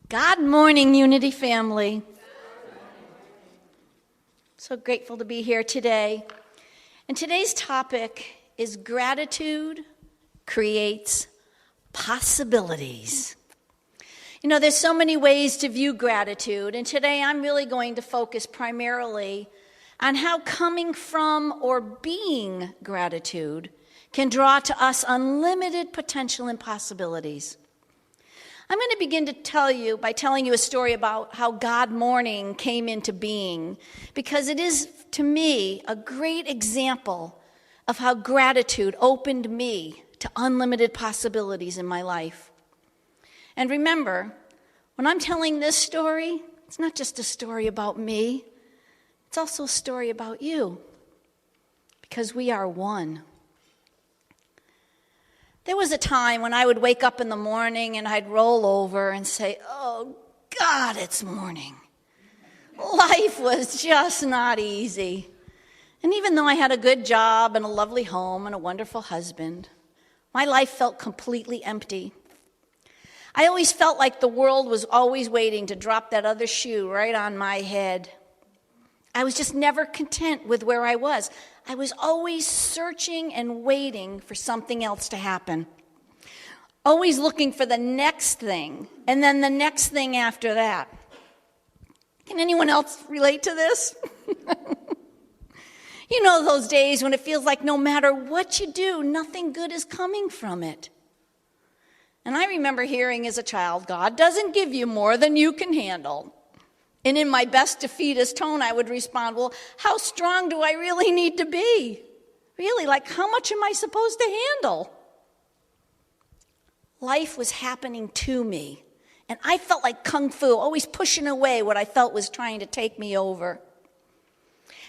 God morning, Unity family. So grateful to be here today. And today's topic is gratitude creates possibilities. You know, there's so many ways to view gratitude, and today I'm really going to focus primarily on how coming from or being gratitude can draw to us unlimited potential and possibilities. I'm going to begin to tell you by telling you a story about how God morning came into being, because it is, to me, a great example of how gratitude opened me to unlimited possibilities in my life. And remember, when I'm telling this story, it's not just a story about me, it's also a story about you, because we are one. There was a time when I would wake up in the morning and I'd roll over and say, "Oh, God, it's morning." Life was just not easy. And even though I had a good job and a lovely home and a wonderful husband, my life felt completely empty. I always felt like the world was always waiting to drop that other shoe right on my head. I was just never content with where I was. I was always searching and waiting for something else to happen. Always looking for the next thing, and then the next thing after that. Can anyone else relate to this? You know those days when it feels like no matter what you do, nothing good is coming from it. And I remember hearing as a child, God doesn't give you more than you can handle. And in my best defeatist tone, I would respond, well, how strong do I really need to be? Really, like how much am I supposed to handle? Life was happening to me, and I felt like kung fu, always pushing away what I felt was trying to take me over.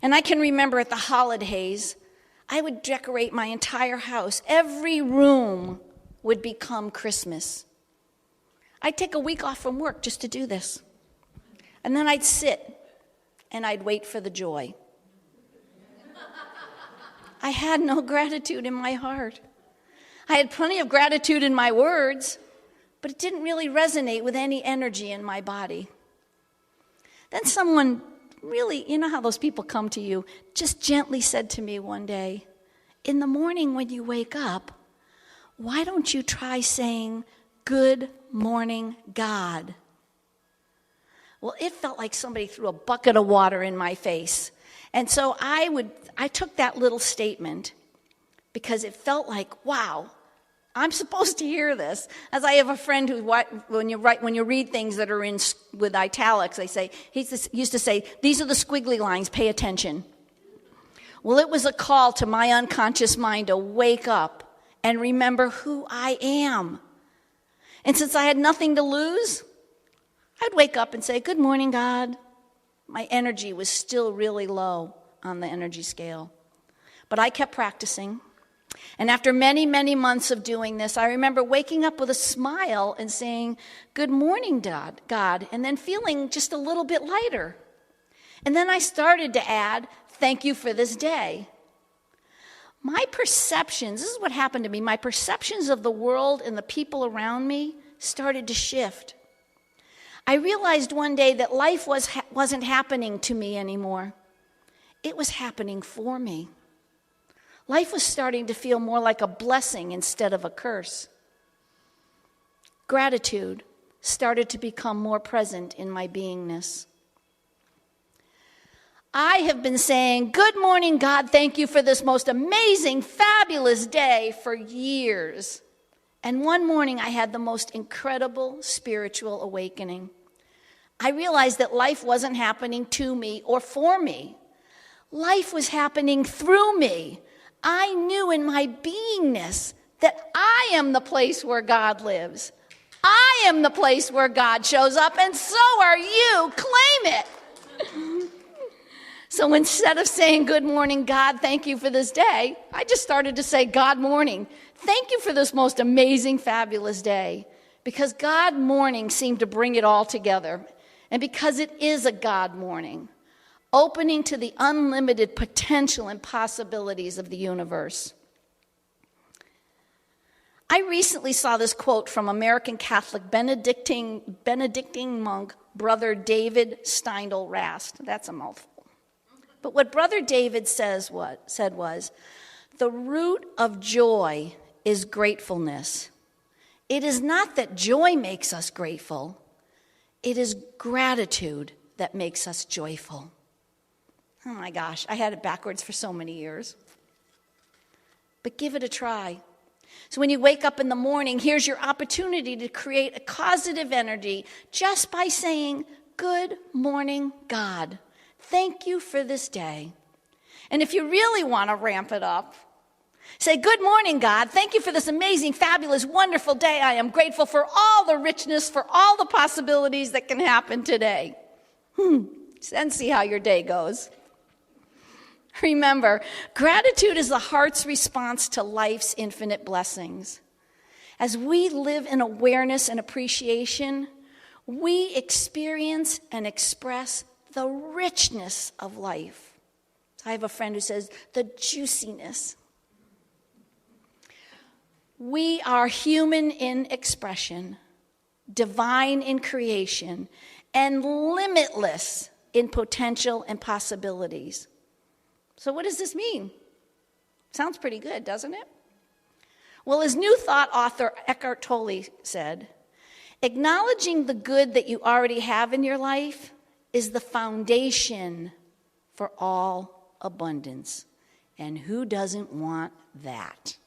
And I can remember at the holidays, I would decorate my entire house. Every room would become Christmas. I'd take a week off from work just to do this. And then I'd sit and I'd wait for the joy. I had no gratitude in my heart. I had plenty of gratitude in my words, but it didn't really resonate with any energy in my body. Then someone really, you know how those people come to you, just gently said to me one day, in the morning when you wake up, why don't you try saying, "Good morning, God"? Well, it felt like somebody threw a bucket of water in my face. And so I took that little statement because it felt like, wow, I'm supposed to hear this. As I have a friend who, when you read things that are in with italics, he used to say, these are the squiggly lines, pay attention. Well, it was a call to my unconscious mind to wake up and remember who I am. And since I had nothing to lose, I'd wake up and say, "Good morning, God." My energy was still really low on the energy scale. But I kept practicing. And after many, many months of doing this, I remember waking up with a smile and saying, "Good morning, God," and then feeling just a little bit lighter. And then I started to add, "Thank you for this day." My perceptions, this is what happened to me, my perceptions of the world and the people around me started to shift. I realized one day that life wasn't happening to me anymore. It was happening for me. Life was starting to feel more like a blessing instead of a curse. Gratitude started to become more present in my beingness. I have been saying, "Good morning, God, thank you for this most amazing, fabulous day" for years. And one morning I had the most incredible spiritual awakening. I realized that life wasn't happening to me or for me. Life was happening through me. I knew in my beingness that I am the place where God lives. I am the place where God shows up, and so are you. Claim it. So instead of saying, "Good morning, God, thank you for this day," I just started to say, "God morning, thank you for this most amazing, fabulous day." Because God morning seemed to bring it all together. And because it is a God morning, opening to the unlimited potential and possibilities of the universe. I recently saw this quote from American Catholic Benedictine monk, Brother David Steindl Rast. That's a mouthful. But what Brother David said was, the root of joy is gratefulness. It is not that joy makes us grateful. It is gratitude that makes us joyful. Oh my gosh, I had it backwards for so many years. But give it a try. So when you wake up in the morning, here's your opportunity to create a causative energy just by saying, "Good morning, God. Thank you for this day." And if you really want to ramp it up, say, "Good morning, God. Thank you for this amazing, fabulous, wonderful day. I am grateful for all the richness, for all the possibilities that can happen today." And see how your day goes. Remember, gratitude is the heart's response to life's infinite blessings. As we live in awareness and appreciation, we experience and express the richness of life. I have a friend who says, the juiciness. We are human in expression, divine in creation, and limitless in potential and possibilities. So what does this mean? Sounds pretty good, doesn't it? Well, as New Thought author Eckhart Tolle said, acknowledging the good that you already have in your life is the foundation for all abundance. And who doesn't want that?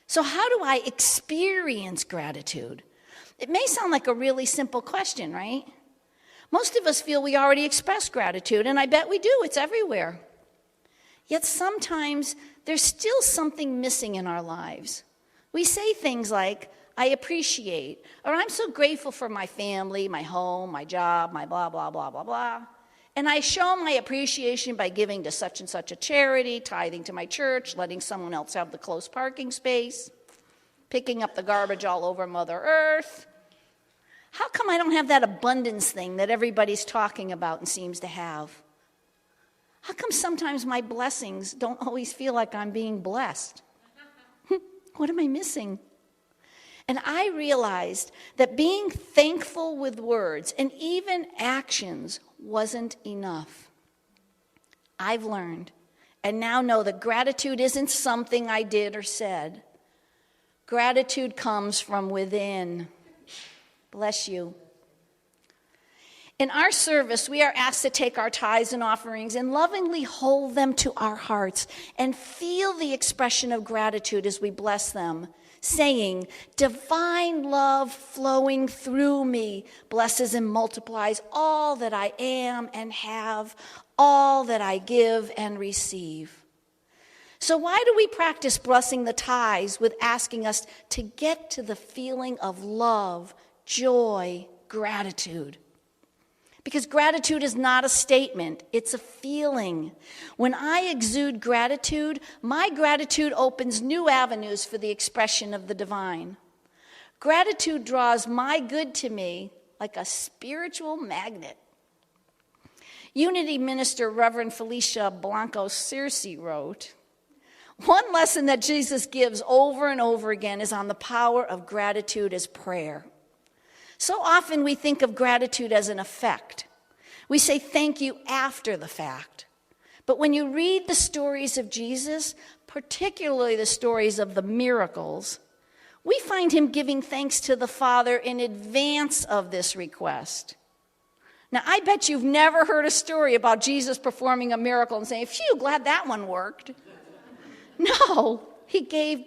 So how do I experience gratitude? It may sound like a really simple question, right? Most of us feel we already express gratitude, and I bet we do. It's everywhere. Yet sometimes there's still something missing in our lives. We say things like, "I appreciate," or "I'm so grateful for my family, my home, my job, my blah, blah, blah, blah, blah." And I show my appreciation by giving to such and such a charity, tithing to my church, letting someone else have the close parking space, picking up the garbage all over Mother Earth. How come I don't have that abundance thing that everybody's talking about and seems to have? How come sometimes my blessings don't always feel like I'm being blessed? What am I missing? And I realized that being thankful with words and even actions wasn't enough. I've learned and now know that gratitude isn't something I did or said. Gratitude comes from within. Bless you. In our service, we are asked to take our tithes and offerings and lovingly hold them to our hearts and feel the expression of gratitude as we bless them, saying, "Divine love flowing through me blesses and multiplies all that I am and have, all that I give and receive." So why do we practice blessing the tithes with asking us to get to the feeling of love, joy, gratitude? Because gratitude is not a statement, it's a feeling. When I exude gratitude, my gratitude opens new avenues for the expression of the divine. Gratitude draws my good to me like a spiritual magnet. Unity minister Reverend Felicia Blanco Circe wrote, "One lesson that Jesus gives over and over again is on the power of gratitude as prayer. So often we think of gratitude as an effect. We say thank you after the fact. But when you read the stories of Jesus, particularly the stories of the miracles, we find him giving thanks to the Father in advance of this request. Now, I bet you've never heard a story about Jesus performing a miracle and saying, "Phew, glad that one worked." No, he gave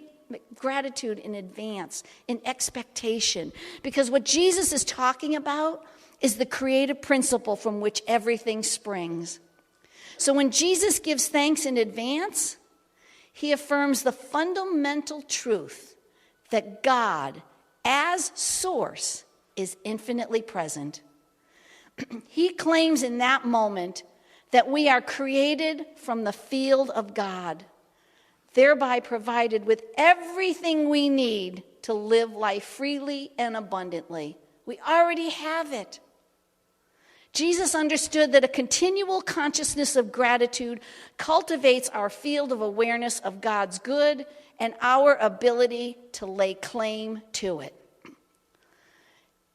gratitude in advance, in expectation, because what Jesus is talking about is the creative principle from which everything springs. So when Jesus gives thanks in advance, he affirms the fundamental truth that God, as source, is infinitely present. He claims in that moment that we are created from the field of God, thereby provided with everything we need to live life freely and abundantly. We already have it. Jesus understood that a continual consciousness of gratitude cultivates our field of awareness of God's good and our ability to lay claim to it.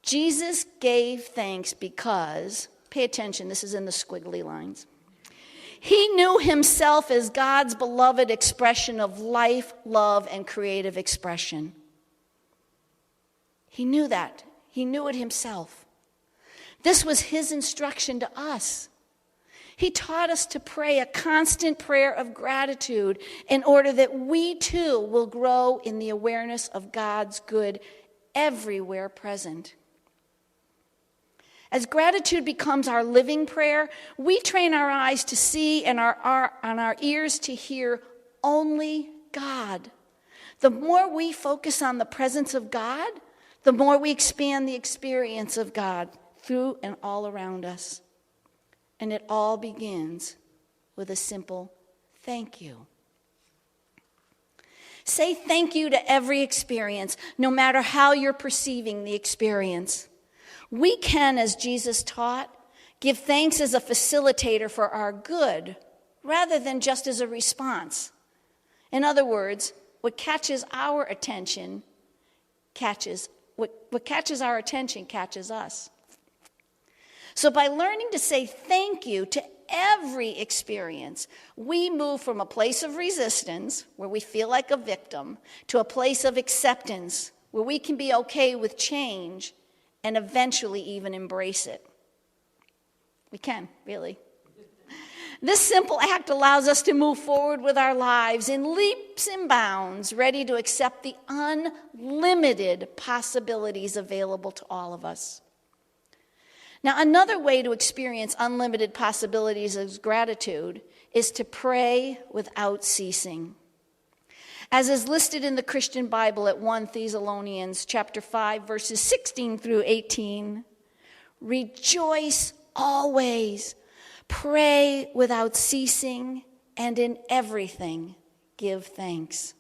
Jesus gave thanks because, pay attention, this is in the squiggly lines. He knew himself as God's beloved expression of life, love, and creative expression. He knew that. He knew it himself. This was his instruction to us. He taught us to pray a constant prayer of gratitude in order that we too will grow in the awareness of God's good everywhere present. As gratitude becomes our living prayer, we train our eyes to see and our ears to hear only God. The more we focus on the presence of God, the more we expand the experience of God through and all around us. And it all begins with a simple thank you. Say thank you to every experience, no matter how you're perceiving the experience. We can, as Jesus taught, give thanks as a facilitator for our good, rather than just as a response. In other words, what catches our attention catches us. So by learning to say thank you to every experience, we move from a place of resistance, where we feel like a victim, to a place of acceptance, where we can be okay with change and eventually even embrace it. We can, really. This simple act allows us to move forward with our lives in leaps and bounds, ready to accept the unlimited possibilities available to all of us. Now, another way to experience unlimited possibilities of gratitude is to pray without ceasing. As is listed in the Christian Bible at 1 Thessalonians chapter 5, verses 16 through 18, rejoice always, pray without ceasing, and in everything give thanks.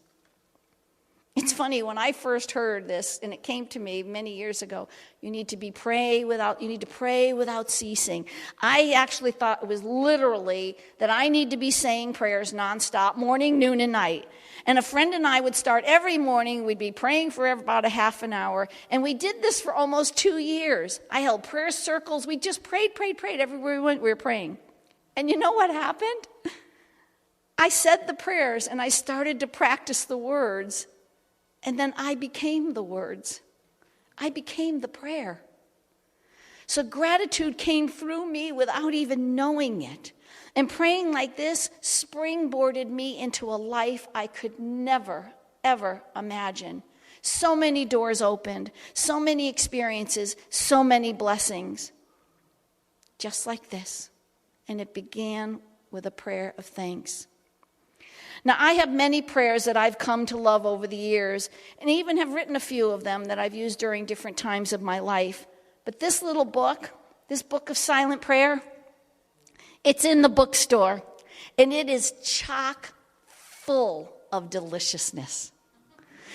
It's funny, when I first heard this, and it came to me many years ago, you need to pray without ceasing. I actually thought it was literally that I need to be saying prayers nonstop, morning, noon, and night. And a friend and I would start every morning. We'd be praying for about a half an hour. And we did this for almost 2 years. I held prayer circles. We just prayed. Everywhere we went, we were praying. And you know what happened? I said the prayers, and I started to practice the words. And then I became the words. I became the prayer. So gratitude came through me without even knowing it. And praying like this springboarded me into a life I could never, ever imagine. So many doors opened, so many experiences, so many blessings. Just like this. And it began with a prayer of thanks. Now, I have many prayers that I've come to love over the years, and even have written a few of them that I've used during different times of my life. But this little book, this book of silent prayer, it's in the bookstore, and it is chock full of deliciousness.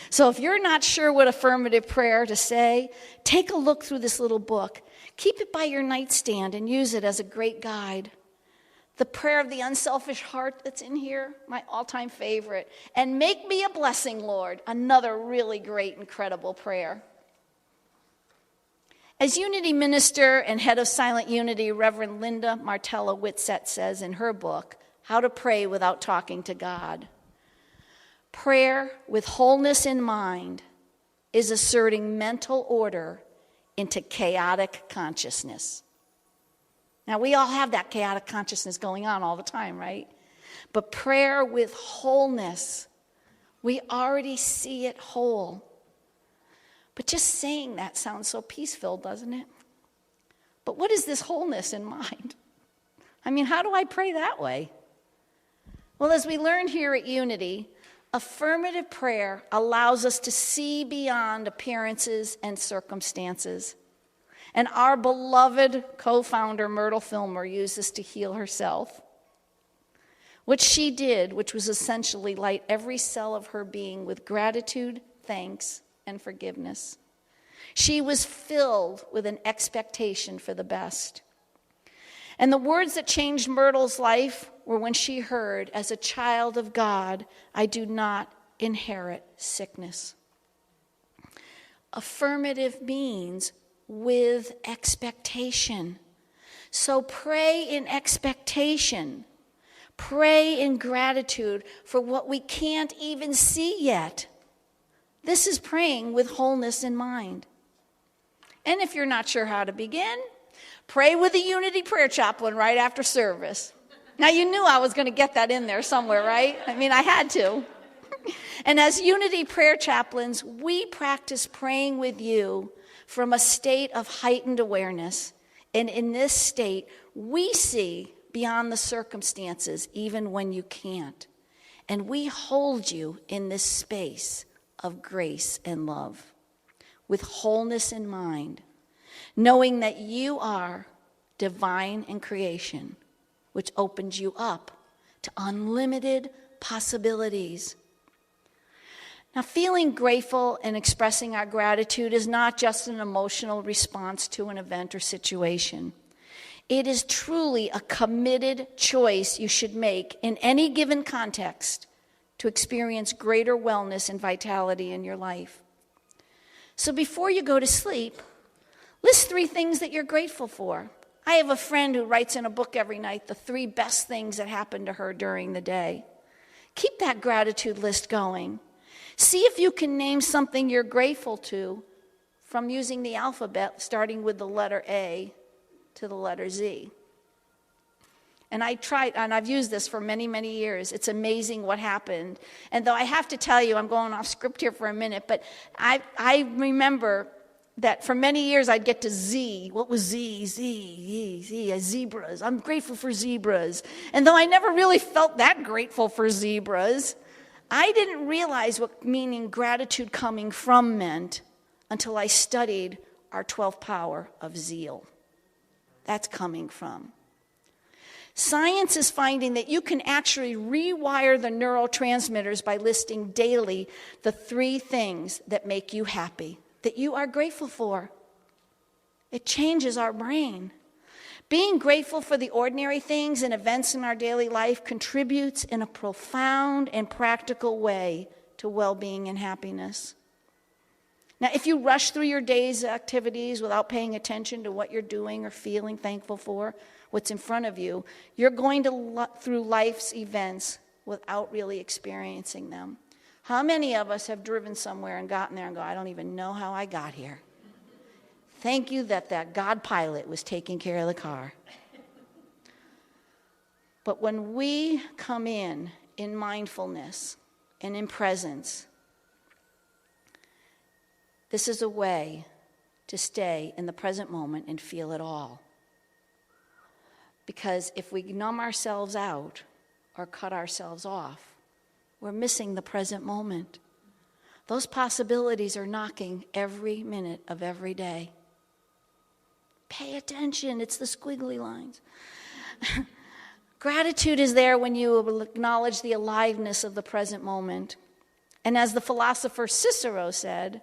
So if you're not sure what affirmative prayer to say, take a look through this little book. Keep it by your nightstand and use it as a great guide. The prayer of the unselfish heart that's in here, my all-time favorite. And make me a blessing, Lord, another really great, incredible prayer. As Unity minister and head of Silent Unity, Reverend Linda Martella Whitsett says in her book, How to Pray Without Talking to God, prayer with wholeness in mind is asserting mental order into chaotic consciousness. Now, we all have that chaotic consciousness going on all the time, right? But prayer with wholeness, we already see it whole. But just saying that sounds so peace-filled, doesn't it? But what is this wholeness in mind? I mean, how do I pray that way? Well, as we learned here at Unity, affirmative prayer allows us to see beyond appearances and circumstances. And our beloved co-founder, Myrtle Filmer, used this to heal herself. What she did, which was essentially light every cell of her being with gratitude, thanks, and forgiveness. She was filled with an expectation for the best. And the words that changed Myrtle's life were when she heard, as a child of God, I do not inherit sickness. Affirmative means with expectation. So pray in expectation. Pray in gratitude for what we can't even see yet. This is praying with wholeness in mind. And if you're not sure how to begin, pray with the Unity prayer chaplain right after service. Now, you knew I was going to get that in there somewhere, right? I mean, I had to. And as Unity prayer chaplains, we practice praying with you from a state of heightened awareness. And in this state, we see beyond the circumstances, even when you can't. And we hold you in this space of grace and love, with wholeness in mind, knowing that you are divine in creation, which opens you up to unlimited possibilities. Now, feeling grateful and expressing our gratitude is not just an emotional response to an event or situation. It is truly a committed choice you should make in any given context to experience greater wellness and vitality in your life. So before you go to sleep, list 3 things that you're grateful for. I have a friend who writes in a book every night the 3 best things that happened to her during the day. Keep that gratitude list going. See if you can name something you're grateful to from using the alphabet, starting with the letter A to the letter Z. And I tried, and I've used this for many, many years. It's amazing what happened. And though I have to tell you, I'm going off script here for a minute, but I remember that for many years I'd get to Z. What was Z? Zebras. I'm grateful for zebras. And though I never really felt that grateful for zebras, I didn't realize what meaning gratitude coming from meant until I studied our 12th power of zeal. That's coming from. Science is finding that you can actually rewire the neurotransmitters by listing daily the 3 things that make you happy, that you are grateful for. It changes our brain. Being grateful for the ordinary things and events in our daily life contributes in a profound and practical way to well-being and happiness. Now, if you rush through your day's activities without paying attention to what you're doing or feeling thankful for, what's in front of you, you're going to through life's events without really experiencing them. How many of us have driven somewhere and gotten there and go, I don't even know how I got here. Thank you that God pilot was taking care of the car. But when we come in mindfulness and in presence, this is a way to stay in the present moment and feel it all. Because if we numb ourselves out or cut ourselves off, we're missing the present moment. Those possibilities are knocking every minute of every day. Pay attention. It's the squiggly lines. Gratitude is there when you acknowledge the aliveness of the present moment. And as the philosopher Cicero said,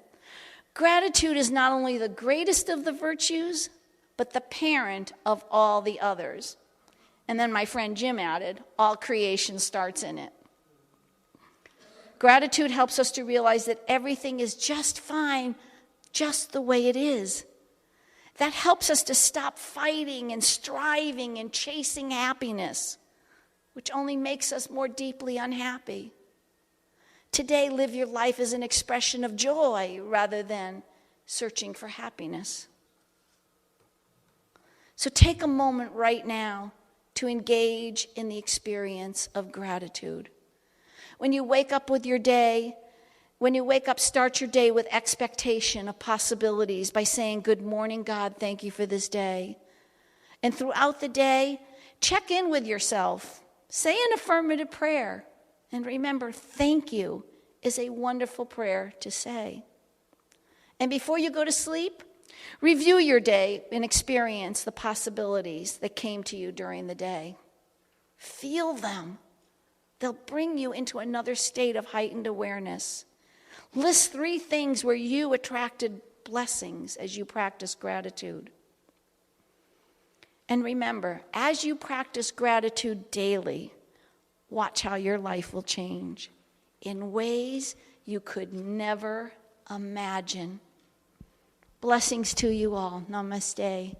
gratitude is not only the greatest of the virtues, but the parent of all the others. And then my friend Jim added, all creation starts in it. Gratitude helps us to realize that everything is just fine, just the way it is. That helps us to stop fighting and striving and chasing happiness, which only makes us more deeply unhappy. Today, live your life as an expression of joy rather than searching for happiness. So take a moment right now to engage in the experience of gratitude. When you wake up with your day, start your day with expectation of possibilities by saying, good morning, God, thank you for this day. And throughout the day, check in with yourself. Say an affirmative prayer. And remember, thank you is a wonderful prayer to say. And before you go to sleep, review your day and experience the possibilities that came to you during the day. Feel them. They'll bring you into another state of heightened awareness. List 3 things where you attracted blessings as you practice gratitude. And remember, as you practice gratitude daily, watch how your life will change in ways you could never imagine. Blessings to you all. Namaste.